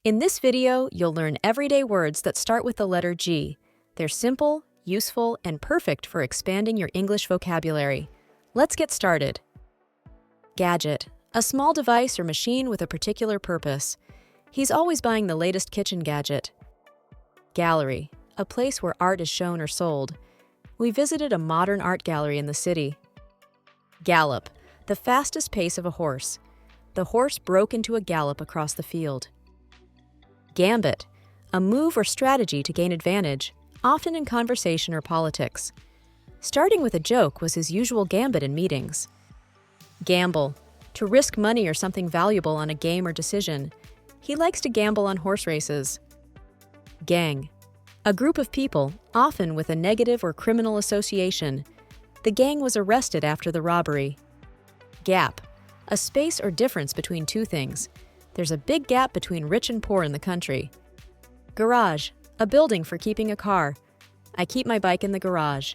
In this video, you'll learn everyday words that start with the letter G. They're simple, useful, and perfect for expanding your English vocabulary. Let's get started. Gadget, a small device or machine with a particular purpose. He's always buying the latest kitchen gadget. Gallery, a place where art is shown or sold. We visited a modern art gallery in the city. Gallop, the fastest pace of a horse. The horse broke into a gallop across the field. Gambit, a move or strategy to gain advantage, often in conversation or politics. Starting with a joke was his usual gambit in meetings. Gamble, to risk money or something valuable on a game or decision. He likes to gamble on horse races. Gang, a group of people, often with a negative or criminal association. The gang was arrested after the robbery. Gap, a space or difference between two things. There's a big gap between rich and poor in the country. Garage, a building for keeping a car. I keep my bike in the garage.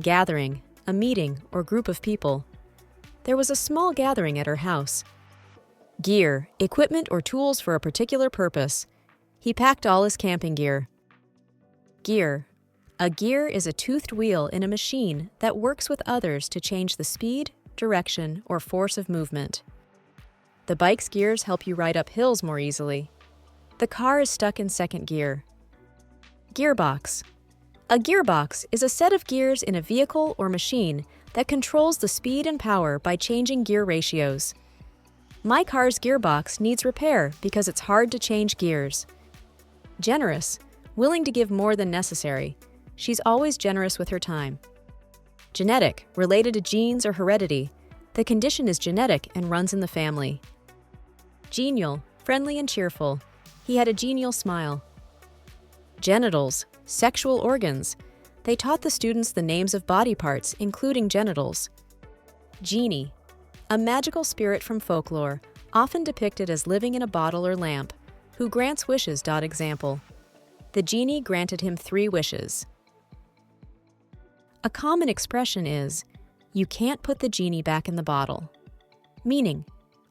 Gathering, a meeting or group of people. There was a small gathering at her house. Gear, equipment or tools for a particular purpose. He packed all his camping gear. Gear, a gear is a toothed wheel in a machine that works with others to change the speed, direction, or force of movement. The bike's gears help you ride up hills more easily. The car is stuck in second gear. Gearbox. A gearbox is a set of gears in a vehicle or machine that controls the speed and power by changing gear ratios. My car's gearbox needs repair because it's hard to change gears. Generous, willing to give more than necessary. She's always generous with her time. Genetic, related to genes or heredity. The condition is genetic and runs in the family. Genial, friendly and cheerful. He had a genial smile. Genitals, sexual organs. They taught the students the names of body parts, including genitals. Genie, a magical spirit from folklore, often depicted as living in a bottle or lamp, who grants wishes. Example. The genie granted him 3 wishes. A common expression is, you can't put the genie back in the bottle. Meaning,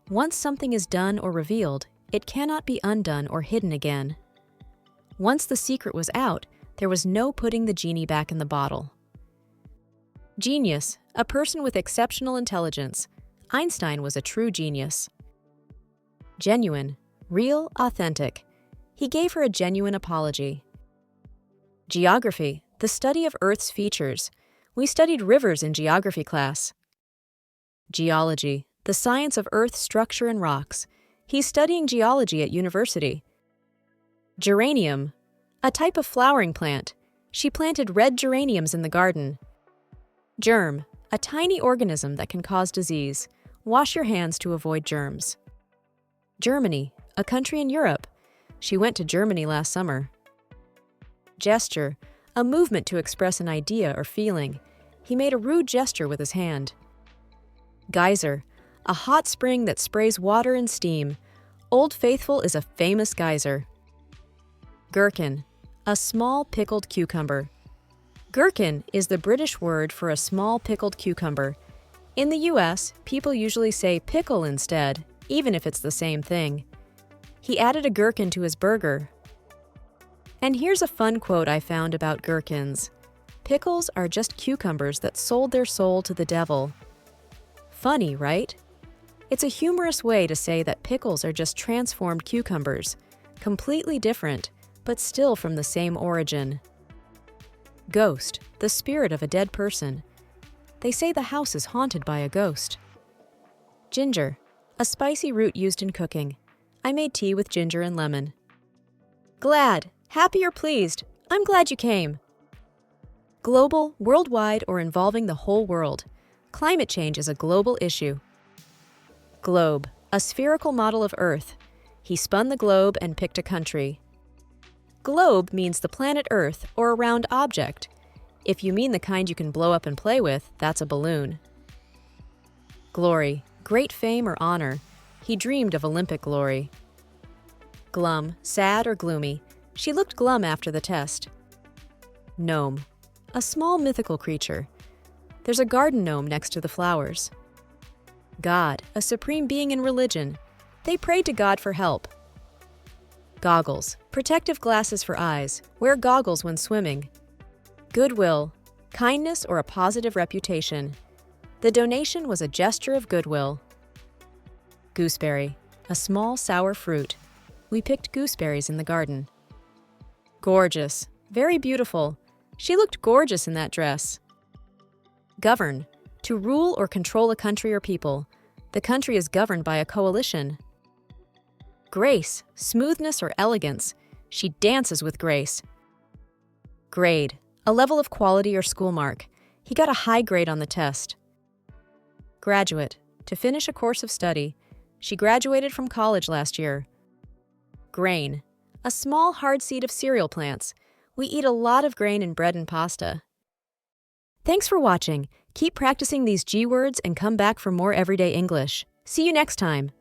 once something is done or revealed, it cannot be undone or hidden again. Once the secret was out, there was no putting the genie back in the bottle. Genius, a person with exceptional intelligence. Einstein was a true genius. Genuine, real, authentic. He gave her a genuine apology. Geography, the study of Earth's features. We studied rivers in geography class. Geology, the science of Earth structure and rocks. He's studying geology at university. Geranium, a type of flowering plant. She planted red geraniums in the garden. Germ, a tiny organism that can cause disease. Wash your hands to avoid germs. Germany, a country in Europe. She went to Germany last summer. Gesture, a movement to express an idea or feeling. He made a rude gesture with his hand. Geyser, a hot spring that sprays water and steam. Old Faithful is a famous geyser. Gherkin, a small pickled cucumber. Gherkin is the British word for a small pickled cucumber. In the US, people usually say pickle instead, even if it's the same thing. He added a gherkin to his burger. And here's a fun quote I found about gherkins. Pickles are just cucumbers that sold their soul to the devil. Funny, right? It's a humorous way to say that pickles are just transformed cucumbers, completely different, but still from the same origin. Ghost, the spirit of a dead person. They say the house is haunted by a ghost. Ginger, a spicy root used in cooking. I made tea with ginger and lemon. Glad, happy or pleased. I'm glad you came. Global, worldwide, or involving the whole world. Climate change is a global issue. Globe, a spherical model of Earth. He spun the globe and picked a country. Globe means the planet Earth or a round object. If you mean the kind you can blow up and play with, that's a balloon. Glory, great fame or honor. He dreamed of Olympic glory. Glum, sad or gloomy. She looked glum after the test. Gnome, a small mythical creature. There's a garden gnome next to the flowers. God, a supreme being in religion. They prayed to God for help. Goggles. Protective glasses for eyes. Wear goggles when swimming. Goodwill. Kindness or a positive reputation. The donation was a gesture of goodwill. Gooseberry. A small sour fruit. We picked gooseberries in the garden. Gorgeous. Very beautiful. She looked gorgeous in that dress. Govern. To rule or control a country or people. The country is governed by a coalition. Grace. Smoothness or elegance. She dances with grace. Grade. A level of quality or school mark. He got a high grade on the test. Graduate. To finish a course of study. She graduated from college last year. Grain. A small hard seed of cereal plants. We eat a lot of grain in bread and pasta. Thanks for watching. Keep practicing these G words and come back for more everyday English. See you next time.